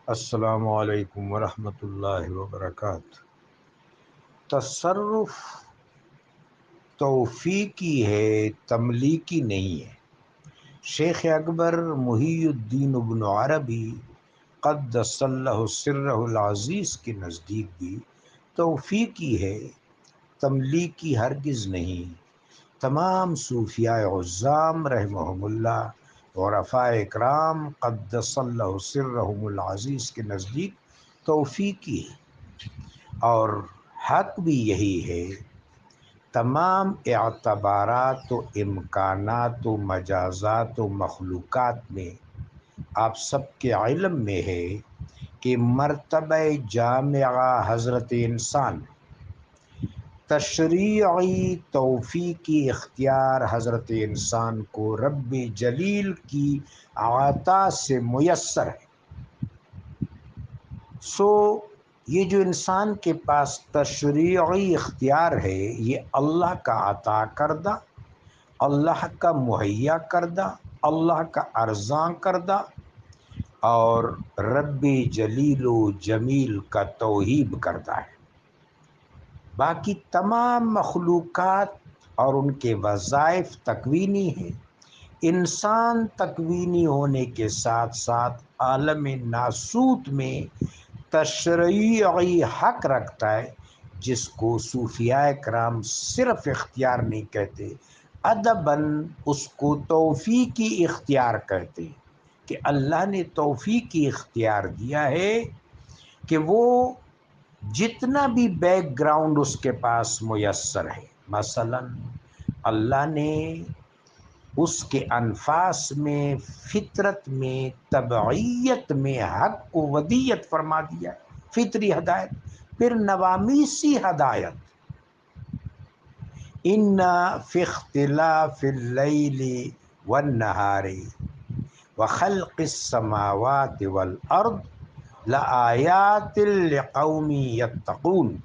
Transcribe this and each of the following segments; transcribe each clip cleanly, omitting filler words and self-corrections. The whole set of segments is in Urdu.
السلام علیکم ورحمۃ اللہ وبرکاتہ۔ تصرف توفیقی ہے، تملیکی نہیں ہے۔ شیخ اکبر محی الدین ابن عربی قدس اللہ سرہ العزیز کے نزدیک بھی توفیقی ہے، تملیکی ہرگز نہیں۔ تمام صوفیاء عظام رحمہم اللہ اور عرفاء اکرام قدس اللہ سرہم العزیز کے نزدیک توفیقی ہے، اور حق بھی یہی ہے۔ تمام اعتبارات و امکانات و مجازات و مخلوقات میں آپ سب کے علم میں ہے کہ مرتبہ جامعہ حضرت انسان، تشریعی توفیقی اختیار حضرت انسان کو رب جلیل کی عطا سے میسر ہے۔ یہ جو انسان کے پاس تشریعی اختیار ہے، یہ اللہ کا عطا کردہ، اللہ کا مہیا کردہ، اللہ کا ارزاں کردہ اور رب جلیل و جمیل کا توہیب کردہ ہے۔ باقی تمام مخلوقات اور ان کے وظائف تکوینی ہیں۔ انسان تکوینی ہونے کے ساتھ ساتھ عالم ناسوت میں تشریعی حق رکھتا ہے، جس کو صوفیاء کرام صرف اختیار نہیں کہتے، ادباً اس کو توفیقی اختیار کہتے ہیں، کہ اللہ نے توفیقی اختیار دیا ہے کہ وہ جتنا بھی بیک گراؤنڈ اس کے پاس میسر ہے، مثلا اللہ نے اس کے انفاس میں، فطرت میں، طبعیت میں حق کو ودیت فرما دیا، فطری ہدایت۔ پھر نوامیسی ہدایت، ان فی اختلاف اللیل والنہار وخلق السماوات والارض لآیات لقوم یتقون،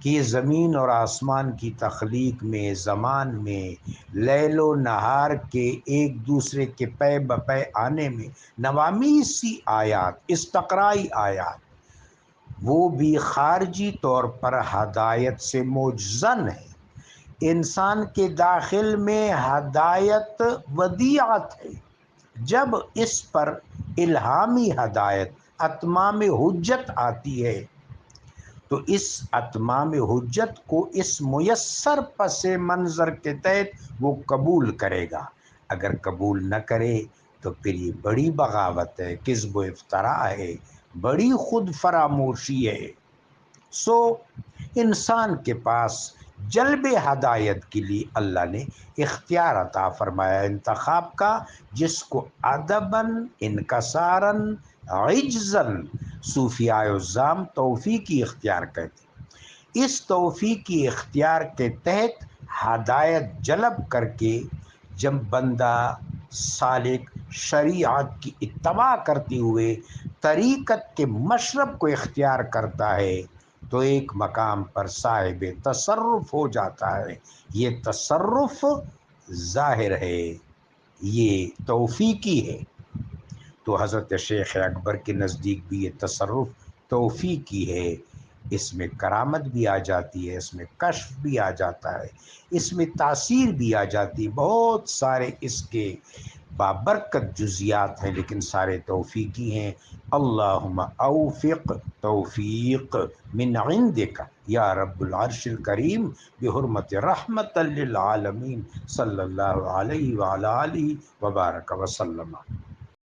کہ زمین اور آسمان کی تخلیق میں، زمان میں، لیل و نہار کے ایک دوسرے کے پے بپے آنے میں نوامیسی آیات، استقرائی آیات، وہ بھی خارجی طور پر ہدایت سے معجزن ہے۔ انسان کے داخل میں ہدایت ودیعت ہے۔ جب اس پر الہامی ہدایت، اتمام حجت آتی ہے، تو اس اتمام حجت کو اس میسر پس منظر کے تحت وہ قبول کرے گا۔ اگر قبول نہ کرے تو پھر یہ بڑی بغاوت ہے، کذب و افطرا ہے، بڑی خود فراموشی ہے۔ انسان کے پاس جلب ہدایت کے لیے اللہ نے اختیار عطا فرمایا انتخاب کا، جس کو ادباً، انکساراً، عجزاً صوفیاء عظام توفیقی اختیار کہتے ہیں۔ اس توفیقی اختیار کے تحت ہدایت جلب کر کے جب بندہ سالک شریعت کی اتباع کرتے ہوئے طریقت کے مشرب کو اختیار کرتا ہے، تو ایک مقام پر صاحب تصرف ہو جاتا ہے۔ یہ تصرف ظاہر ہے، یہ توفیقی ہے۔ تو حضرت شیخ اکبر کے نزدیک بھی یہ تصرف توفیقی ہے۔ اس میں کرامت بھی آ جاتی ہے، اس میں کشف بھی آ جاتا ہے، اس میں تاثیر بھی آ جاتی ہے، بہت سارے اس کے بابرکت جزیات ہیں، لیکن سارے توفیقی ہیں۔ اللہم اوفق توفیق من عندک یا رب العرش الکریم بحرمت رحمت للعالمین صلی اللہ علیہ وآلہ وبارک وسلم۔